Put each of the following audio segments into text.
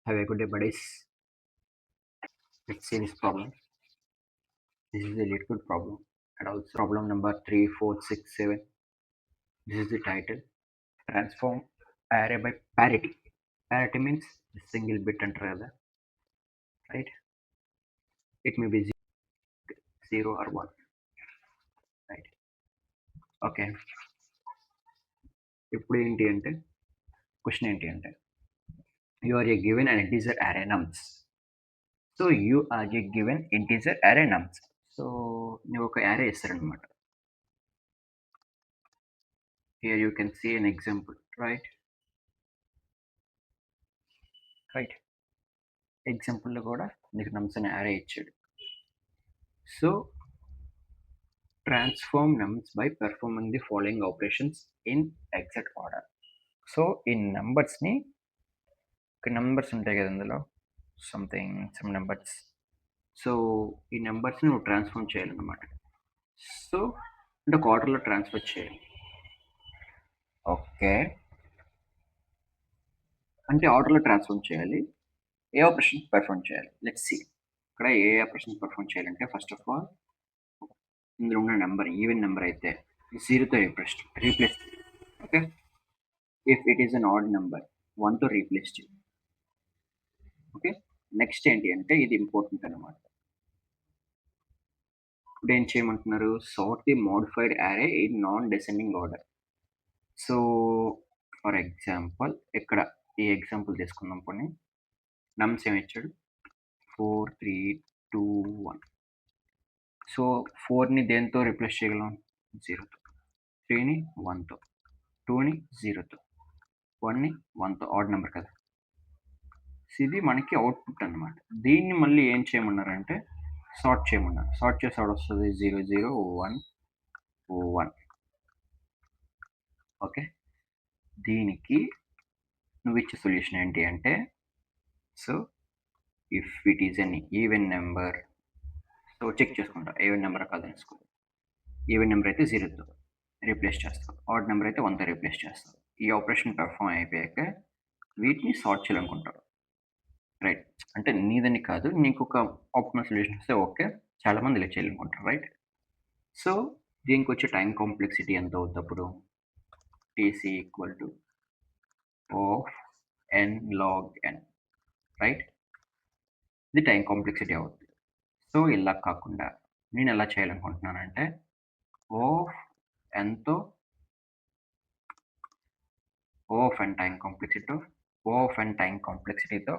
Have a good day, buddies. Let's see this problem. This is a little good problem. And also problem number 3, 4, 6, 7. This is the title. Transform array by parity. Parity means a single bit under other, right? It may be 0 or 1, right? Okay. ఇప్పుడు ఏంటి అంటే question ఏంటి అంటే you are a given an integer array nums. So you are a given integer array nums. So నువ్వు ఒక array ఇస్తారనమాట. Here you can see an example, right? Right. ఎగ్జాంపుల్లో కూడా నీకు నమ్స్ అనే array ఇచ్చాడు. So transform nums by performing the following operations in exact order. So ఈ నంబర్స్ని numbers ఉంటాయి కదా ఇందులో సమ్ నెంబర్స్. సో ఈ నెంబర్స్ని నువ్వు ట్రాన్స్ఫార్మ్ చేయాలన్నమాట. సో అంటే ఒక ఆర్డర్లో ట్రాన్స్ఫర్ చేయాలి. ఓకే, అంటే ఆర్డర్లో ట్రాన్స్ఫార్మ్ చేయాలి. ఏ ఆపరేషన్ పర్ఫార్మ్ చేయాలి? Let's see. ఇక్కడ ఏ ఆపరేషన్ పర్ఫార్మ్ చేయాలంటే ఫస్ట్ ఆఫ్ ఆల్ ఇందులో ఉన్న నెంబర్ ఈవెన్ నెంబర్ అయితే జీరోతో replace. Okay, if it is an odd number 1తో రీప్లేస్ చేయాలి. ఓకే, నెక్స్ట్ ఏంటి అంటే ఇది ఇంపార్టెంట్ అనమాట. ఇప్పుడు ఏం చేయమంటున్నారు? Sort the modified array in non descending order. So for example ఇక్కడ ఈ ఎగ్జాంపుల్ తీసుకుందాం. కొన్ని నమ్స్ ఏమి ఇచ్చాడు? 4, 3, 2, 1. సో 4ని దేంతో రీప్లేస్ చేయగలం? 0తో. 3ని 1తో, 2ని 0తో, 1ని 1తో. ఆడ్ నెంబర్ కదా. ఇది మనకి అవుట్పుట్ అనమాట. దీన్ని మళ్ళీ ఏం చేయమన్నారంటే సార్ట్ చేయమన్నారు. సార్ట్ చేసి వస్తుంది 0, 0, 1, 1. ఓకే, దీనికి నువ్వు ఇచ్చే సొల్యూషన్ ఏంటి అంటే so if it is an even number, so check చేసుకుంటా ఈవెన్ నెంబర్ కాదనేసుకో. ఈవెన్ నెంబర్ అయితే 0తో రీప్లేస్ చేస్తావు, ఆడ్ నెంబర్ అయితే 1తో రీప్లేస్ చేస్తావు. ఈ ఆపరేషన్ పెర్ఫామ్ అయిపోయాక వీటిని సార్ట్ చేయాలనుకుంటారు, రైట్? అంటే నీదని కాదు, నీకు ఒక ఆప్టిమల్ సొల్యూషన్ వస్తే ఓకే, చాలామంది ఇలా చేయాలనుకుంటారు, రైట్? సో దీనికి వచ్చే టైం కాంప్లెక్సిటీ ఎంత అవుతుంది అప్పుడు? TC equal to of n log n, right? ఇది టైం కాంప్లెక్సిటీ అవుతుంది. సో ఇలా కాకుండా నేను ఎలా చేయాలనుకుంటున్నానంటే ఆఫ్ nతో ఆఫ్ n టైం కాంప్లెక్సిటీతో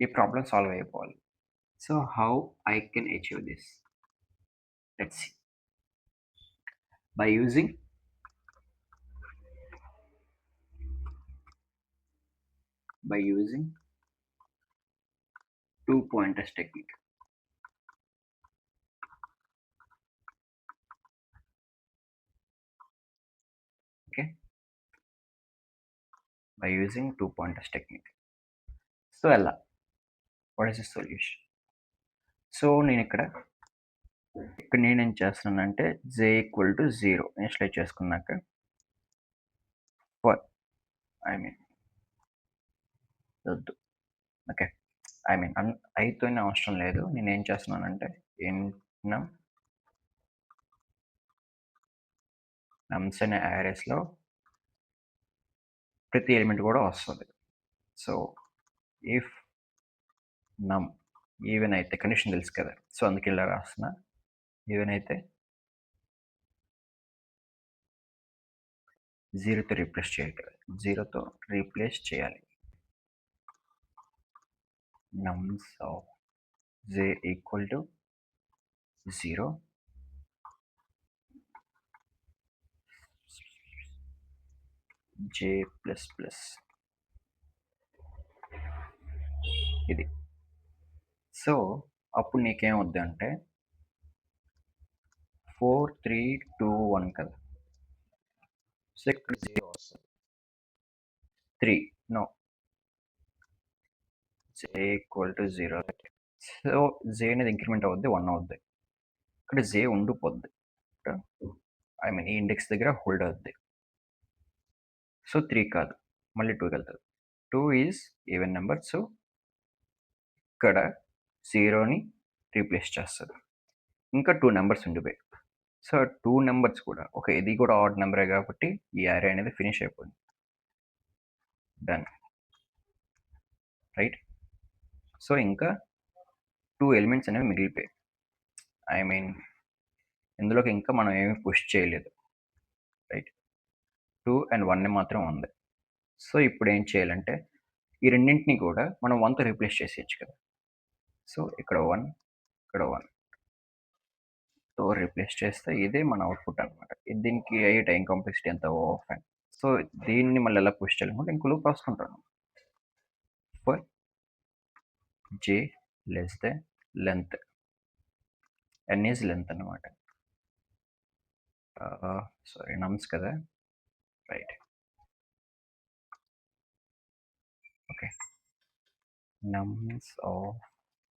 ఈ ప్రాబ్లం సాల్వ్ అయిపోవాలి. So how I can achieve this? Let's see. By using two pointers technique. Okay, by using two pointers technique. So ella, what is the solution? So నేను ఇక్కడ నేనేం చేస్తున్నానంటే j equal to 0 initialise చేసుకున్నాక for వద్దు, okay, అయితేనే అవసరం లేదు. నేనేం చేస్తున్నానంటే నమ్స్ అనే యారేస్లో ప్రతి ఎలిమెంట్ కూడా వస్తుంది. సో ఇఫ్ నమ్ ఈవెన్ అయితే కండిషన్ తెలుసు కదా, సో అందుకే ఇలా రాస్తున్నా. ఈవెన్ అయితే 0తో రీప్లేస్ చేయాలి కదా, 0తో రీప్లేస్ చేయాలి. nums of j equal to 0, j plus plus ఇది. సో అప్పుడు నీకేమవుద్ది అంటే 4, 3, 2, 1 కదా. సో ఇక్కడ 0 వస్తుంది. 3 no, j equal to 0. So j అనేది ఇంక్రిమెంట్ అవుద్ది, 1 అవుద్ది. ఇక్కడ j ఉండిపోద్ది, ఈ ఇండెక్స్ దగ్గర హోల్డ్ అవుద్ది. సో 3 కాదు, మళ్ళీ 2కి వెళ్తుంది. 2 ఈజ్ ఈవెన్ నెంబర్, సో ఇక్కడ 0ని రీప్లేస్ చేస్తది. ఇంకా 2 నంబర్స్ ఉండిపోయాయి. సో, 2 నంబర్స్ కూడా ఓకే. ఇది కూడా ఆడ్ నంబరే కాబట్టి ఈ అర్రే అనేది ఫినిష్ అయిపోయింది. డన్. రైట్. సో, ఇంకా 2 ఎలిమెంట్స్ అనేవి మిగిలిపోయాయి. ఐ మీన్ ఇందులోకి ఇంకా మనం ఏమి పుష్ చేయలేదు. రైట్. 2 అండ్ 1 మాత్రం ఉంది. సో, ఇప్పుడు ఏం చేయాలంటే ఈ రెండింటిని కూడా మనం 1తో రీప్లేస్ చేసేయొచ్చు కదా! సో, ఇక్కడ 1, ఇక్కడ 1తో రీప్లేస్ చేస్తే ఇదే మన అవుట్‌పుట్ అనమాట. దీనికి అయ్యే టైమ్ కాంప్లెక్సిటీ ఎంత ఓఎఫ్ n. సో, దీన్ని మళ్ళీ ఎలా పుష్ చేయాలనుకుంటే ఇంకో లూప్ రాసుకుంటాను. For j less than length. n is length అనమాట. సారీ నమ్స్ కదా! Right. Okay. నమ్స్ of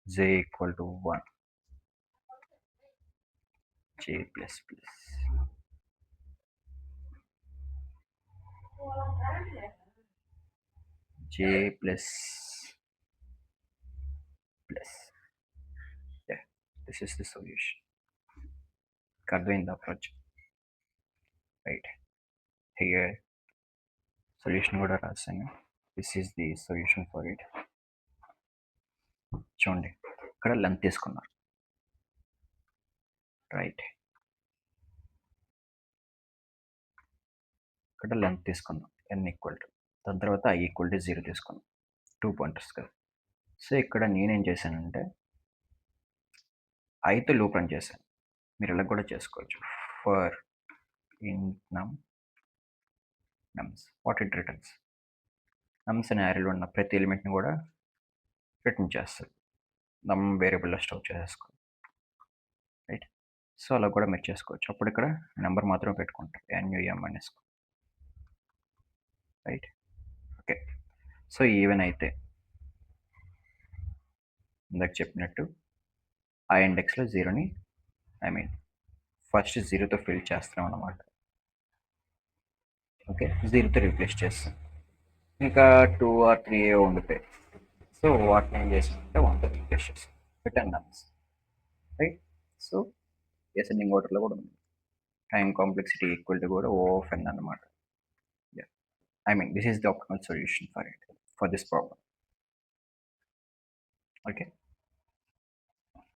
j equal to 1. j plus plus. j plus plus. Yeah, this is the solution. అర్థమైందా approach? Right. Here solution కూడా రాశాను. This is the solution for it. చూడండి ఇక్కడ length తీసుకున్నారు. Right. ఇక్కడ length తీసుకున్నాం n equal to, దాని తర్వాత i ఈక్వల్ టు 0 తీసుకున్నాం. 2 పాయింటర్స్ కదా. సో ఇక్కడ నేనేం చేశానంటే iతో లూప్ రన్ చేశాను. మీరు ఇలా కూడా చేసుకోవచ్చు. For int nums what it returns. నమ్స్ అనే యారీలో ఉన్న ప్రతి ఎలిమెంట్ని కూడా రిటర్న్ చేస్తుంది. నమ్ వేరియబుల్లో స్టోర్ చేసేసుకోండి. రైట్. సో అలా కూడా మీరు చేసుకోవచ్చు. అప్పుడు ఇక్కడ నెంబర్ మాత్రం పెట్టుకుంటారు NUM అనేసి. రైట్. ఓకే. సో ఈవెన్ అయితే ఇందాక చెప్పినట్టు ఆ ఇండెక్స్లో 0ని ఐ మీన్ ఫస్ట్ 0తో ఫిల్ చేస్తాం అన్నమాట. ఓకే. 0తో రీప్లేస్ చేస్తాం. ఇంకా 2 or 3 ఉండిపోయాయి. సో వాటిని ఏం చేసామంటే 1తో రీప్లేస్ చేస్తాం. రిటర్న్ నమ్స్. రైట్. సో అసెండింగ్ ఆర్డర్లో కూడా ఉంది. టైమ్ కాంప్లెక్సిటీ ఈక్వల్ టు కూడా O of n అన్నమాట. I mean, this is the optimal solution for it, for this problem. Okay.